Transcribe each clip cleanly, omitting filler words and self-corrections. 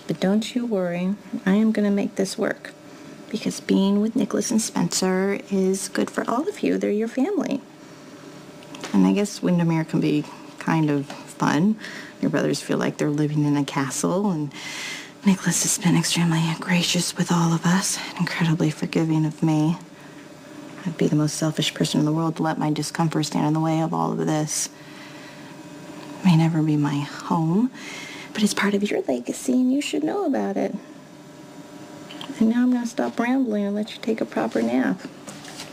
But don't you worry. I am going to make this work. Because being with Nikolas and Spencer is good for all of you. They're your family. And I guess Windermere can be kind of fun. Your brothers feel like they're living in a castle, and Nikolas has been extremely gracious with all of us, incredibly forgiving of me. I'd be the most selfish person in the world to let my discomfort stand in the way of all of this. It may never be my home, but it's part of your legacy, and you should know about it. And now I'm going to stop rambling and let you take a proper nap.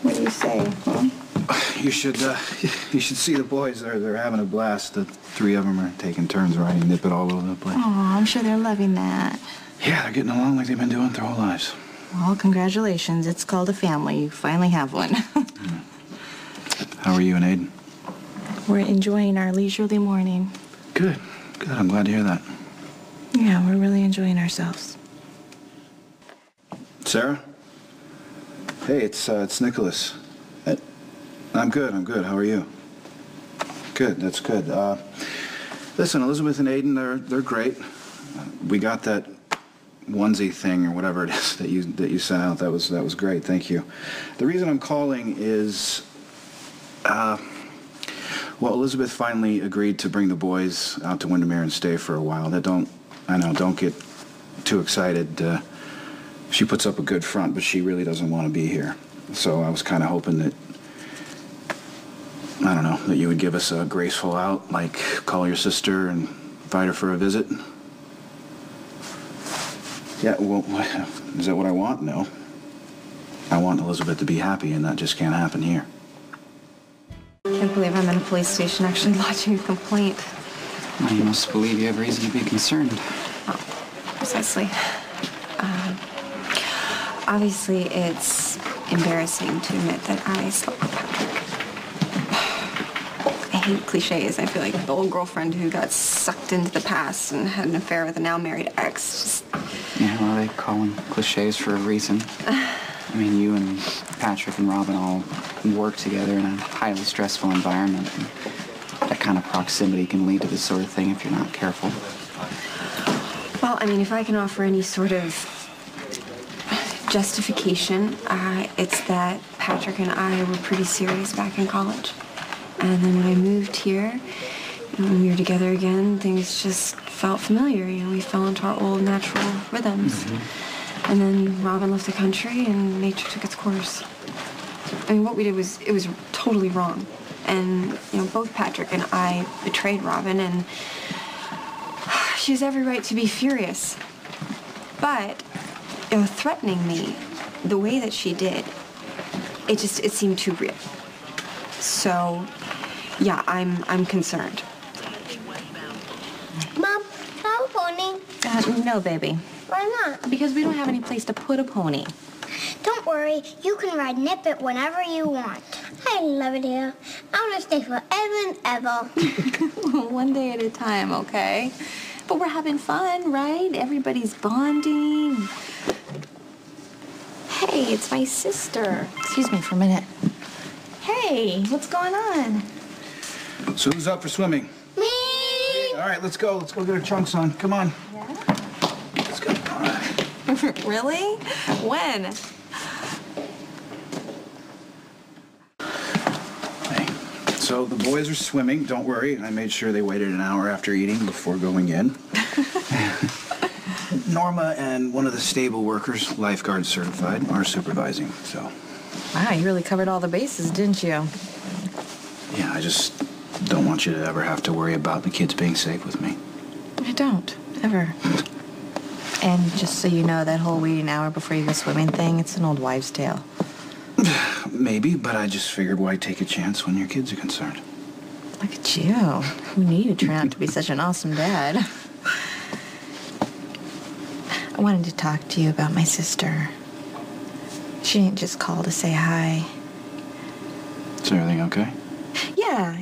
What do you say, huh? You should see the boys. They're having a blast. The three of them are taking turns riding Nip It all over the place. Oh, I'm sure they're loving that. Yeah, they're getting along like they've been doing their whole lives. Well, congratulations. It's called a family. You finally have one. How are you and Aiden? We're enjoying our leisurely morning. Good. Good. I'm glad to hear that. Yeah, we're really enjoying ourselves. Sarah? Hey, it's Nikolas. I'm good. How are you? Good. That's good. Listen, Elizabeth and Aiden, they're great. We got that onesie thing or whatever it is that you sent out. That was great. Thank you. The reason I'm calling is, well, Elizabeth finally agreed to bring the boys out to Windermere and stay for a while. Don't get too excited. She puts up a good front, but she really doesn't want to be here. So I was kind of hoping that, I don't know, that you would give us a graceful out, like call your sister and invite her for a visit. Yeah, well, is that what I want? No. I want Elizabeth to be happy, and that just can't happen here. Can't believe I'm in a police station actually lodging a complaint. Well, you must believe you have reason to be concerned. Oh, precisely. Obviously, it's embarrassing to admit that I slept with Patrick. I hate cliches. I feel like the old girlfriend who got sucked into the past and had an affair with a now married ex. Yeah, well, they call them cliches for a reason. I mean, you and Patrick and Robin all work together in a highly stressful environment. And that kind of proximity can lead to this sort of thing if you're not careful. Well, I mean, if I can offer any sort of justification, it's that Patrick and I were pretty serious back in college. And then when I moved here, when we were together again, things just felt familiar. We fell into our old natural rhythms. Mm-hmm. And then Robin left the country and nature took its course. I mean, what we did it was totally wrong. And, both Patrick and I betrayed Robin, and she has every right to be furious. But threatening me the way that she did, it seemed too real. So, yeah, I'm concerned. Mom, can I have a pony? No, baby. Why not? Because we don't have any place to put a pony. Don't worry, you can ride Nip It whenever you want. I love it here. I want to stay forever and ever. One day at a time, okay? But we're having fun, right? Everybody's bonding. Hey, it's my sister. Excuse me for a minute. Hey, what's going on? So who's up for swimming? Me! All right, let's go. Let's go get our trunks on. Come on. Yeah? Let's go. All right. Really? When? Hey, so the boys are swimming. Don't worry. I made sure they waited an hour after eating before going in. Norma and one of the stable workers, lifeguard certified, are supervising, so. Wow, you really covered all the bases, didn't you? Yeah, I just don't want you to ever have to worry about the kids being safe with me. I don't, ever. And just so you know, that whole waiting hour before you go swimming thing, it's an old wives' tale. Maybe, but I just figured why take a chance when your kids are concerned. Look at you. Who knew you'd turn out to be such an awesome dad? I wanted to talk to you about my sister. She didn't just call to say hi. Is everything okay?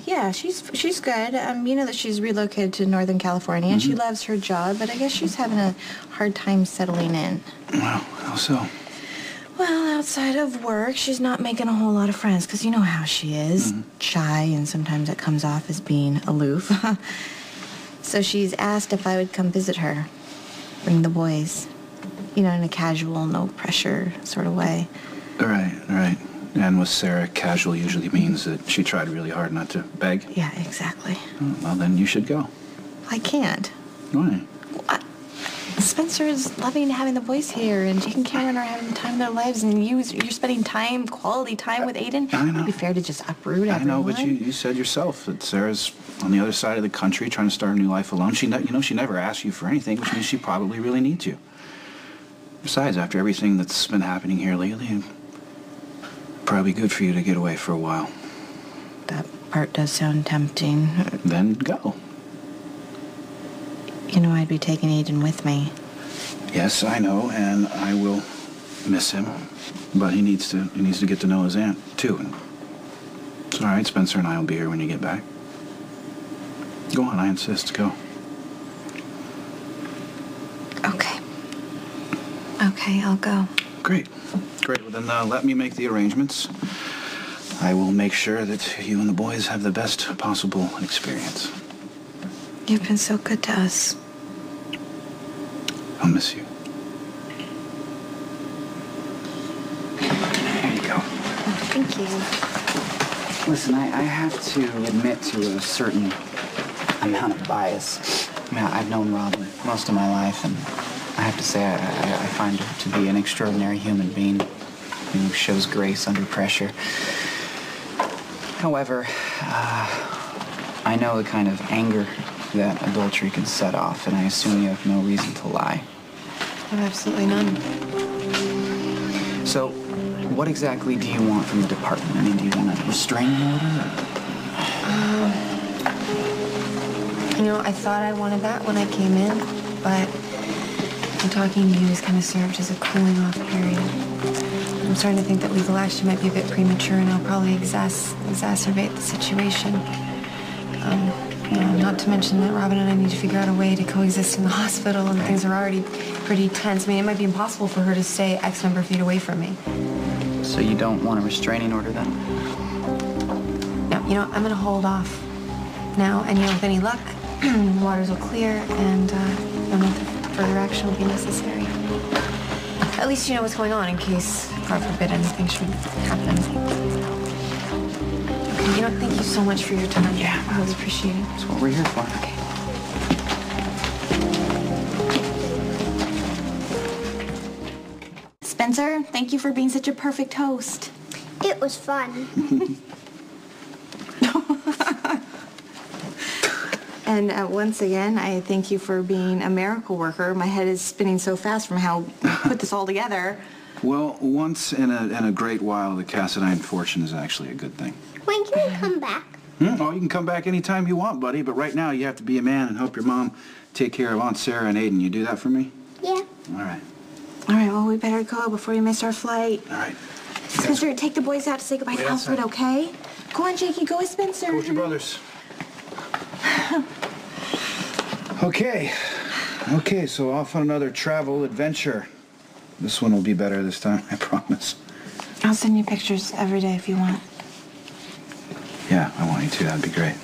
Yeah, she's good. You know that she's relocated to Northern California, and she loves her job, but I guess she's having a hard time settling in. Well, how so? Well, outside of work, she's not making a whole lot of friends, because you know how she is. Shy, and sometimes it comes off as being aloof. So she's asked if I would come visit her. bring the boys. You know, in a casual, no pressure sort of way. Right. And with Sarah, casual usually means that she tried really hard not to beg. Yeah, exactly. Oh, well, then you should go. I can't. Why? Spencer is loving having the boys here, and Jake and Cameron are having the time of their lives, and you're spending quality time with Aiden. I know. It'd be fair to just uproot everyone. I know, but you said yourself that Sarah's on the other side of the country trying to start a new life alone. She never asked you for anything, which means she probably really needs you. Besides, after everything that's been happening here lately, it'd probably be good for you to get away for a while. That part does sound tempting. Then go. You know, I'd be taking Aiden with me. Yes, I know, and I will miss him. But he needs to get to know his aunt, too. And it's all right, Spencer and I will be here when you get back. Go on, I insist, go. Okay, I'll go. Great. Well, then let me make the arrangements. I will make sure that you and the boys have the best possible experience. You've been so good to us. I'll miss you. There you go. Thank you. Listen, I have to admit to a certain amount of bias. I mean, I've known Robin most of my life, and I have to say I find her to be an extraordinary human being who shows grace under pressure. However, I know the kind of anger that adultery can set off, and I assume you have no reason to lie. I have absolutely none. So, what exactly do you want from the department? I mean, do you want a restraining order? You know, I thought I wanted that when I came in, but talking to you has kind of served as a cooling off period. I'm starting to think that legal action might be a bit premature, and I'll probably exacerbate the situation. Not to mention that Robin and I need to figure out a way to coexist in the hospital, and things are already pretty tense. I mean, it might be impossible for her to stay X number of feet away from me. So you don't want a restraining order then? No, you know, I'm gonna hold off now, and you know, with any luck, waters will clear, and no further action will be necessary. At least you know what's going on in case, God forbid, anything should happen. Okay, you know, thank you so much for your time. Yeah, I really appreciate it. That's what we're here for. Okay. Spencer, thank you for being such a perfect host. It was fun. And once again, I thank you for being a miracle worker. My head is spinning so fast from how you put this all together. Well, once in a great while, the Cassadine fortune is actually a good thing. When can you come back? Oh, you can come back anytime you want, buddy, but right now you have to be a man and help your mom take care of Aunt Sarah and Aiden. You do that for me? Yeah. All right. All right, well, we better go before we miss our flight. All right. Spencer, take the boys out to say goodbye to Alfred, okay? Go on, Jakey, go with Spencer. Go with your brothers. Okay, so off on another travel adventure. This one will be better this time, I promise. I'll send you pictures every day if you want. Yeah, I want you to. That'd be great.